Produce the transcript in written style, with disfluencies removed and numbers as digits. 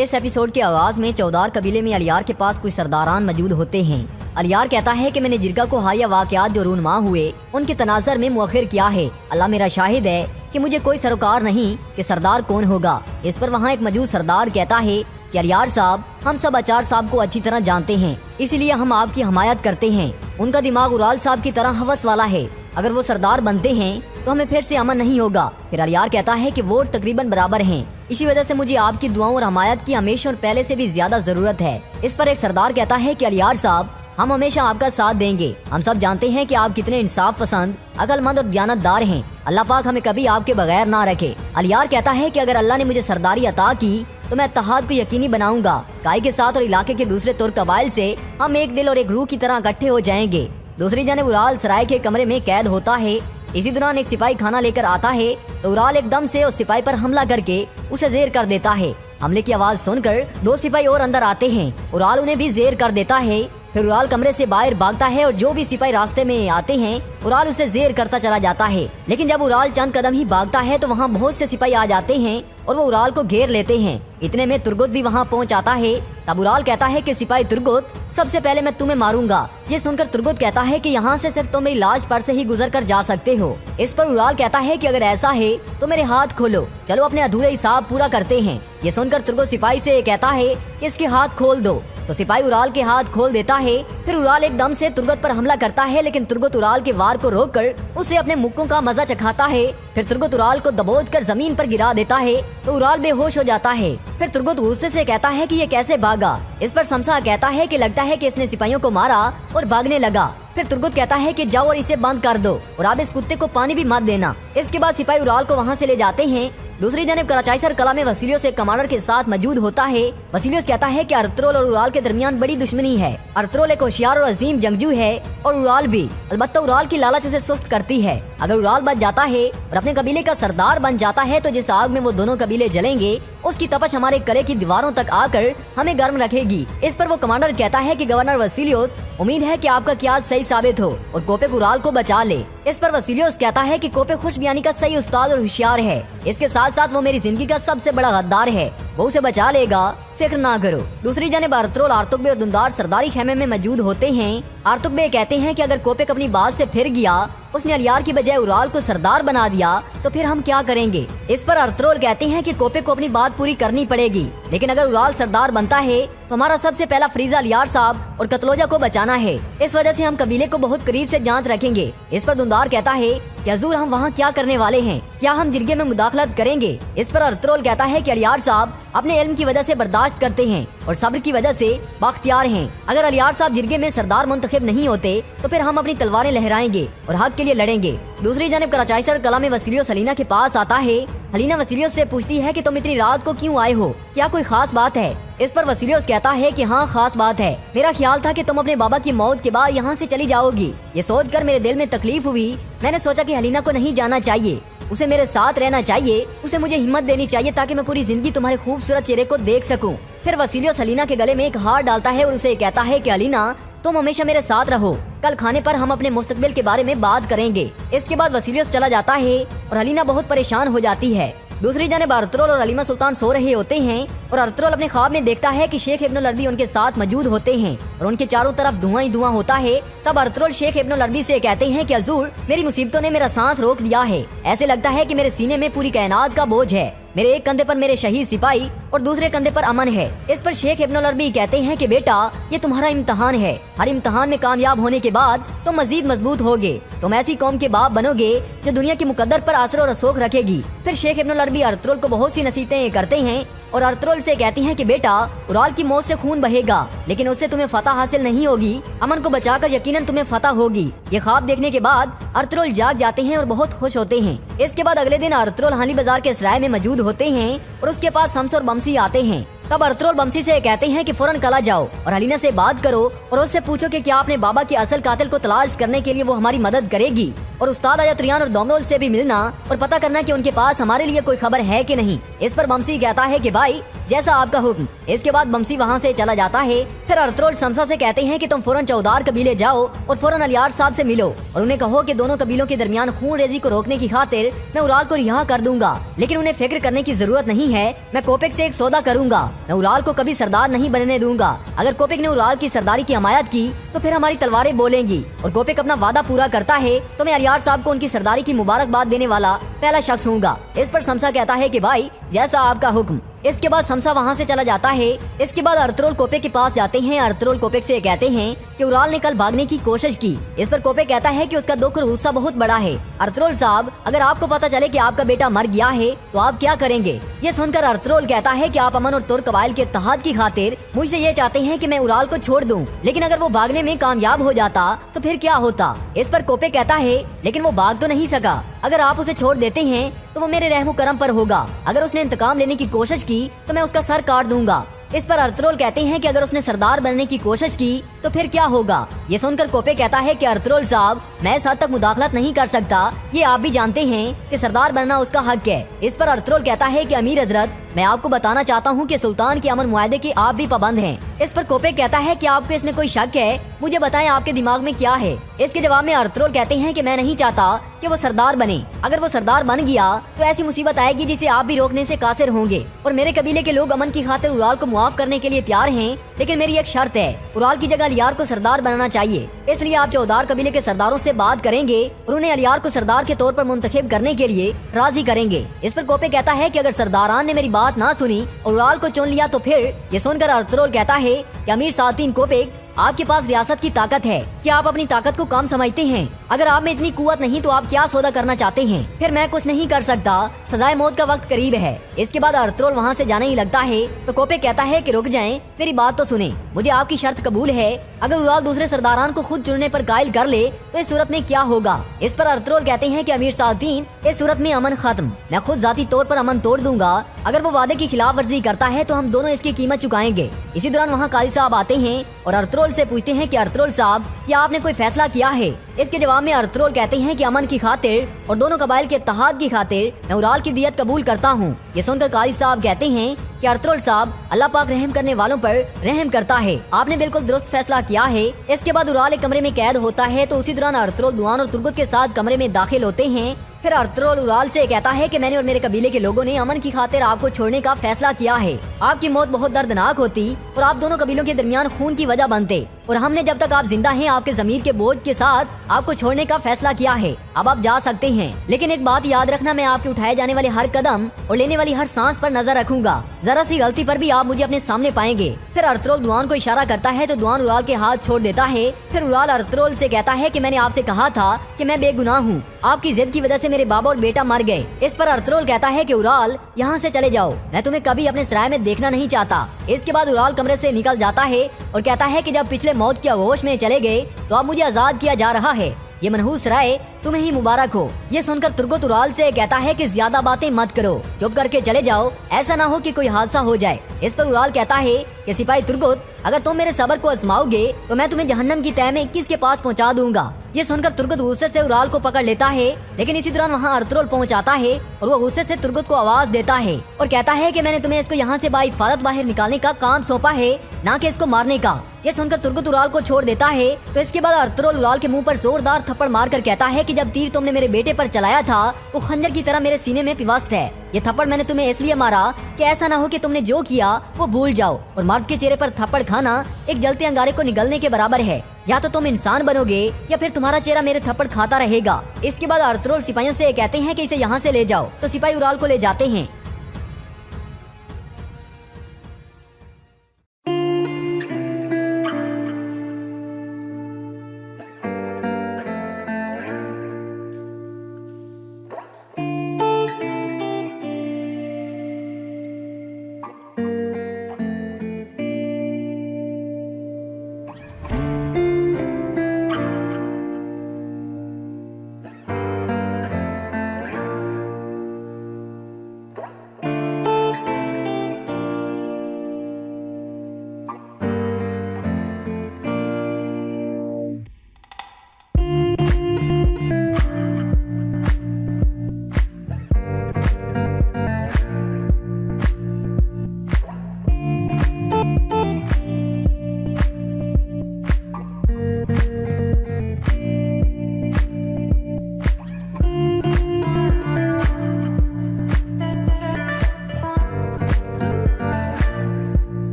इस एपिसोड के आगाज में चौदार कबीले में अलियार के पास कुछ सरदारान मौजूद होते हैं। अलियार कहता है कि मैंने जिरगा को हालिया वाकयात जो रूनमा हुए उनके तनाजर में मुअख्खिर किया है। अल्लाह मेरा शाहिद है कि मुझे कोई सरोकार नहीं कि सरदार कौन होगा। इस पर वहाँ एक मौजूद सरदार कहता है कि अलियार साहब, हम सब अचार साहब को अच्छी तरह जानते हैं, इसीलिए हम आपकी हमायत करते हैं। उनका दिमाग उराल साहब की तरह हवस वाला है। अगर वो सरदार बनते हैं तो हमें फिर से अमन नहीं होगा। फिर अलियार कहता है कि वोट तकरीबन बराबर हैं, इसी वजह से मुझे आपकी दुआओं और हमायत की हमेशा और पहले से भी ज्यादा जरूरत है। इस पर एक सरदार कहता है कि अलियार साहब, हम हमेशा आपका साथ देंगे। हम सब जानते हैं कि आप कितने इंसाफ पसंद, अकलमंद और दयानतदार हैं। अल्लाह पाक हमें कभी आपके बगैर ना रखे। अलियार कहता है कि अगर अल्लाह ने मुझे सरदारी अता की तो मैं इत्तेहाद को यकीनी बनाऊंगा। काई के साथ और इलाके के दूसरे तुर्क कबाइल से हम एक दिल और एक रूह की तरह इकट्ठे हो जाएंगे। दूसरी जानिब उराल सराय के कमरे में कैद होता है। इसी दौरान एक सिपाही खाना लेकर आता है तो उराल एकदम से उस सिपाही पर हमला करके उसे जेर कर देता है। हमले की आवाज सुनकर दो सिपाही और अंदर आते हैं। उराल उन्हें भी जेर कर देता है। फिर उराल कमरे से बाहर भागता है और जो भी सिपाही रास्ते में आते हैं उराल उसे जेर करता चला जाता है। लेकिन जब उराल चंद कदम ही भागता है तो वहाँ बहुत से सिपाही आ जाते हैं और वो उराल को घेर लेते हैं। इतने में तुर्गुत भी वहाँ पहुँच आता है। तब उराल कहता है कि सिपाही तुर्गुत, सबसे पहले मैं तुम्हें मारूंगा। ये सुनकर तुर्गुत कहता है कि यहाँ से सिर्फ तुम मेरी लाश पर से ही गुजर कर जा सकते हो। इस पर उराल कहता है कि अगर ऐसा है तो मेरे हाथ खोलो, चलो अपने अधूरे हिसाब पूरा करते हैं। ये सुनकर तुर्गुत सिपाही से कहता है कि इसके हाथ खोल दो। तो सिपाही उराल के हाथ खोल देता है। फिर उराल एकदम से तुर्गुत पर हमला करता है, लेकिन तुर्गुत उराल के वार को रोककर उसे अपने मुक्कों का मजा चखाता है। फिर तुर्गुत उराल को दबोचकर जमीन पर गिरा देता है तो उराल बेहोश हो जाता है। फिर तुर्गुत गुस्से से कहता है कि ये कैसे भागा। इस पर शमशा कहता है कि लगता है कि इसने सिपाहियों को मारा और भागने लगा। फिर तुर्गुत कहता है कि जाओ और इसे बंद कर दो और अब इस कुत्ते को पानी भी मत देना। इसके बाद सिपाही उराल को वहाँ से ले जाते हैं। दूसरी जानब कराचाईसर कला में वसीलियोस एक कमांडर के साथ मौजूद होता है। वसीलियोस कहता है कि अर्तुगरुल और उराल के दरमियान बड़ी दुश्मनी है। अर्तुगरुल एक होशियार और अजीम जंगजू है और उराल भी। अलबत्ता उराल की लालच उसे सुस्त करती है। अगर उराल बच जाता है और अपने कबीले का सरदार बन जाता है तो जिस आग में वो दोनों कबीले जलेंगे उसकी तपश हमारे कले की दीवारों तक आकर हमें गर्म रखेगी। इस पर वो कमांडर कहता है कि गवर्नर वसीलियोस, उम्मीद है कि आपका क़ियास सही साबित हो और कोपेक उराल को बचा ले। इस पर वसीलियोस कहता है कि कोपेक खुशबियानी का सही उस्ताद और होशियार है। इसके साथ साथ वो मेरी जिंदगी का सबसे बड़ा गद्दार है, वो उसे बचा लेगा, फिक्र ना करो। दूसरी जानिब अर्तुगरुल, आर्तुगबे और दुंदार सरदारी खेमे में मौजूद होते हैं। आर्तुगबे कहते हैं कि अगर कोपेक अपनी बात से फिर गया, उसने अलियार की बजाय उराल को सरदार बना दिया, तो फिर हम क्या करेंगे। इस पर अर्तुगरुल कहते हैं कि कोपेक को अपनी बात पूरी करनी पड़ेगी, लेकिन अगर उराल सरदार बनता है तो हमारा सबसे पहला फरीजा अलियार साहब और कतलोजा को बचाना है। इस वजह से हम कबीले को बहुत करीब से जांच रखेंगे। इस पर दुंदार कहता है कि हजूर, हम वहाँ क्या करने वाले हैं, क्या हम जिरगे में मुदाखलत करेंगे। इस पर अर्तुगरुल कहता है कि अलियार साहब अपने इल्म की वजह से बर्दाश्त करते हैं और सब्र की वजह से बाख्तियार हैं। अगर अलियार साहब जिरगे में सरदार मुंतखब नहीं होते तो फिर हम अपनी तलवारें लहराएंगे और हक के लिए लड़ेंगे। दूसरी जानिब कराचाईसर कला में वसीलियोस हलीना के पास आता है। हलीना वसीलियोस से पूछती है कि तुम इतनी रात को क्यों आए हो, क्या कोई खास बात है। इस पर वसीलियोस कहता है कि हाँ, खास बात है। मेरा ख्याल था कि तुम अपने बाबा की मौत के बाद यहाँ से चली जाओगी। ये सोचकर मेरे दिल में तकलीफ हुई। मैंने सोचा कि हलीना को नहीं जाना चाहिए, उसे मेरे साथ रहना चाहिए, उसे मुझे हिम्मत देनी चाहिए ताकि मैं पूरी जिंदगी तुम्हारे खूबसूरत चेहरे को देख सकूं। फिर वसीलियोस हलीना के गले में एक हार डालता है और उसे कहता है कि हलीना, तुम हमेशा मेरे साथ रहो, कल खाने पर हम अपने मुस्तकबिल के बारे में बात करेंगे। इसके बाद वसीलियोस चला जाता है और हलीना बहुत परेशान हो जाती है। दूसरी जानिब अर्तुगरुल और हलीमा सुल्तान सो रहे होते हैं और अर्तुगरुल अपने ख्वाब में देखता है कि शेख इब्नुल अरबी उनके साथ मौजूद होते हैं और उनके चारों तरफ धुआं ही धुआं होता है। तब अर्तुगरुल शेख इब्नुल अरबी से कहते हैं कि हजूर, मेरी मुसीबतों ने मेरा सांस रोक दिया है। ऐसे लगता है कि मेरे सीने में पूरी कायनात का बोझ है। मेरे एक कंधे पर मेरे शहीद सिपाही और दूसरे कंधे पर अमन है। इस पर शेख इब्नुल अरबी कहते हैं कि बेटा, ये तुम्हारा इम्तहान है। हर इम्तहान में कामयाब होने के बाद तुम मजीद मजबूत होगे। तुम ऐसी कौम के बाप बनोगे जो दुनिया की मुकद्दर पर असर और रसूख रखेगी। फिर शेख इब्नुल अरबी अर्तुगरुल को बहुत सी नसीहतें करते हैं और अर्तुगरुल से कहती हैं कि बेटा, उराल की मौत से खून बहेगा, लेकिन उससे तुम्हें फतह हासिल नहीं होगी। अमन को बचाकर यकीनन तुम्हें फतह होगी। ये ख्वाब देखने के बाद अर्तुगरुल जाग जाते हैं और बहुत खुश होते हैं। इसके बाद अगले दिन अर्तुगरुल हाली बाजार के सराय में मौजूद होते हैं और उसके पास शम्स और बमसी आते हैं। तब अर्तुगरुल बमसी से कहते हैं कि फौरन कला जाओ और हलीना से बात करो और उससे पूछो कि क्या अपने बाबा के असल कातिल को तलाश करने के लिए वो हमारी मदद करेगी। और उस्ताद अयतरियान और दोमरोल से भी मिलना और पता करना कि उनके पास हमारे लिए कोई खबर है कि नहीं। इस पर बमसी कहता है कि भाई, जैसा आपका हुक्म। इसके बाद बमसी वहाँ से चला जाता है। फिर अर्थरोल समसा से कहते हैं कि तुम फौरन चौधार कबीले जाओ और फौरन अलियार साहब से मिलो और उन्हें कहो कि दोनों कबीलों के दरमियान खून रेजी को रोकने की खातिर मैं उराल को रिहा कर दूंगा, लेकिन उन्हें फिक्र करने की जरूरत नहीं है। मैं कोपेक से एक सौदा करूंगा, मैं उराल को कभी सरदार नहीं बनने दूंगा। अगर कोपेक ने उराल की सरदारी की हमायत की तो फिर हमारी तलवारें बोलेंगी और कोपेक अपना वादा पूरा करता है तो मैं अलियार साहब को उनकी सरदारी की मुबारकबाद देने वाला पहला शख्स हूँगा। इस पर समसा कहता है कि भाई जैसा आपका हुक्म। इसके बाद समसा वहाँ से चला जाता है। इसके बाद अर्थरोल कोपेक के पास जाते हैं। अर्थरोल कोपेक से कहते हैं कि उराल ने कल भागने की कोशिश की। इस पर कोपेक कहता है कि उसका दुख और गुस्सा बहुत बड़ा है। अर्थरोल साहब, अगर आपको पता चले कि आपका बेटा मर गया है तो आप क्या करेंगे? ये सुनकर अर्थरोल कहता है कि आप अमन और तुर्क कबाइल के इत्तेहाद की खातिर मुझसे ये चाहते हैं कि मैं उराल को छोड़ दूं, लेकिन अगर वो भागने में कामयाब हो जाता तो फिर क्या होता? इस पर कोपेक कहता है लेकिन वो भाग तो नहीं सका। अगर आप उसे छोड़ देते हैं तो वो मेरे रहमो करम पर होगा। अगर उसने इंतकाम लेने की कोशिश की तो मैं उसका सर काट दूंगा। इस पर अर्थरोल कहते हैं कि अगर उसने सरदार बनने की कोशिश की तो फिर क्या होगा? ये सुनकर कोपेक कहता है कि अर्थरोल साहब, मैं इस हद तक मुदाखलत नहीं कर सकता। ये आप भी जानते हैं कि सरदार बनना उसका हक है। इस पर अर्थरोल कहता है कि अमीर हजरत, मैं आपको बताना चाहता हूँ कि सुल्तान के अमन मुआहदे के आप भी पाबंद हैं। इस पर कोपेक कहता है कि आपको इसमें कोई शक है? मुझे बताएं आपके दिमाग में क्या है? इसके जवाब में अर्थरोल कहते हैं कि मैं नहीं चाहता कि वो सरदार बने। अगर वो सरदार बन गया तो ऐसी मुसीबत आएगी जिसे आप भी रोकने से कासिर होंगे और मेरे कबीले के लोग अमन की खातिर उराल को मुआफ करने के लिए तैयार हैं, लेकिन मेरी एक शर्त है, उराल की जगह अलियार को सरदार बनाना चाहिए। इसलिए आप चौधार कबीले के सरदारों से बात करेंगे और उन्हें अलियार को सरदार के तौर पर मुंतखब करने के लिए राजी करेंगे। इस पर कोपेक कहता है कि अगर सरदारान ने मेरी बात ना सुनी और उराल को चुन लिया तो फिर? ये सुनकर अर्थरोल कहता है कि अमीर सातिन कोपेक, आपके पास रियासत की ताकत है, क्या आप अपनी ताकत को कम समझते हैं? अगर आप में इतनी कुव्वत नहीं तो आप क्या सौदा करना चाहते हैं? फिर मैं कुछ नहीं कर सकता, सजाए मौत का वक्त करीब है। इसके बाद अर्थरोल वहाँ से जाने ही लगता है तो कोपेक कहता है कि रुक जाएं, मेरी बात तो सुने, मुझे आपकी शर्त कबूल है। अगर उराल दूसरे सरदारान को खुद चुनने पर कायल कर ले तो इस सूरत में क्या होगा? इस पर अर्थरोल कहते हैं कि अमीर सातिन, इस सूरत में अमन खत्म, मैं खुद जाती तौर पर अमन तोड़ दूंगा। अगर वो वादे की खिलाफ वर्जी करता है तो हम दोनों इसकी कीमत चुकाएंगे। इसी दौरान वहाँ काजी साहब आते हैं और अर्थरोल से पूछते हैं कि अर्थरोल साहब, क्या आपने कोई फैसला किया है? इसके जवाब में अर्थरोल कहते हैं कि अमन की खातिर और दोनों कबाइल के इत्तेहाद की खातिर मैं उराल की दियत कबूल करता हूँ। ये सुनकर काजी साहब कहते हैं कि अर्थरोल साहब, अल्लाह पाक रहम करने वालों पर रहम करता है, आपने बिल्कुल दुरुस्त फैसला किया है। इसके बाद उराल एक कमरे में कैद होता है तो उसी दौरान अर्थरोल दुआन और तुर्गुत के साथ कमरे में दाखिल होते हैं। फिर अर्थरोल उराल से कहता है कि मैंने और मेरे कबीले के लोगों ने अमन की खातिर आपको छोड़ने का फैसला किया है। आपकी मौत बहुत दर्दनाक होती और आप दोनों कबीलों के दरमियान खून की वजह बनते और हमने जब तक आप जिंदा हैं आपके जमीर के बोझ के साथ आपको छोड़ने का फैसला किया है। अब आप जा सकते हैं, लेकिन एक बात याद रखना, मैं आपके उठाए जाने वाले हर कदम और लेने वाली हर सांस पर नजर रखूंगा। जरा सी गलती पर भी आप मुझे अपने सामने पाएंगे। फिर अर्थरोल दुआन को इशारा करता है तो दुआन उराल के हाथ छोड़ देता है। फिर उराल अर्थरोल से कहता है कि मैंने आपसे कहा था कि मैं बेगुनाह हूँ, आपकी जिद की वजह से मेरे बाबा और बेटा मर गए। इस पर अर्थरोल कहता है कि उराल, यहाँ से चले जाओ, मैं तुम्हें कभी अपने सराय में देखना नहीं चाहता। इसके बाद उराल कमरे से निकल जाता है और कहता है कि जब पिछले मौत के होश में चले गए तो अब मुझे आजाद किया जा रहा है। ये मनहूस राय तुम्हें ही मुबारक हो। ये सुनकर तुर्गुत उराल से कहता है कि ज्यादा बातें मत करो, चुप करके चले जाओ, ऐसा ना हो कि कोई हादसा हो जाए। इस पर उराल कहता है कि सिपाही तुर्गुत, अगर तुम मेरे सब्र को आजमाओगे तो मैं तुम्हें जहन्नम की तह में 21 के पास पहुंचा दूंगा। ये सुनकर तुर्गुत गुस्से से उराल को पकड़ लेता है, लेकिन इसी दौरान वहाँ अर्थरोल पहुँच आता है और वो गुस्से से तुर्गुत को आवाज देता है और कहता है कि मैंने तुम्हें इसको यहाँ से बाहिफाजत बाहर निकालने का काम सौंपा है, ना कि इसको मारने का। ये सुनकर तुर्गुत उराल को छोड़ देता है तो इसके बाद अर्थरोल उराल के मुंह पर जोरदार थप्पड़ मारकर कहता है कि जब तीर तुमने मेरे बेटे पर चलाया था वो खंजर की तरह मेरे सीने में पिवस्त है। ये थप्पड़ मैंने तुम्हें इसलिए मारा कि ऐसा ना हो कि तुमने जो किया वो भूल जाओ, और मर्द के चेहरे पर थप्पड़ खाना एक जलते अंगारे को निगलने के बराबर है। या तो तुम इंसान बनोगे या फिर तुम्हारा चेहरा मेरे थप्पड़ खाता रहेगा। इसके बाद अर्थरोल सिपाहियों से कहते हैं कि इसे यहाँ से ले जाओ, तो सिपाही उराल को ले जाते हैं।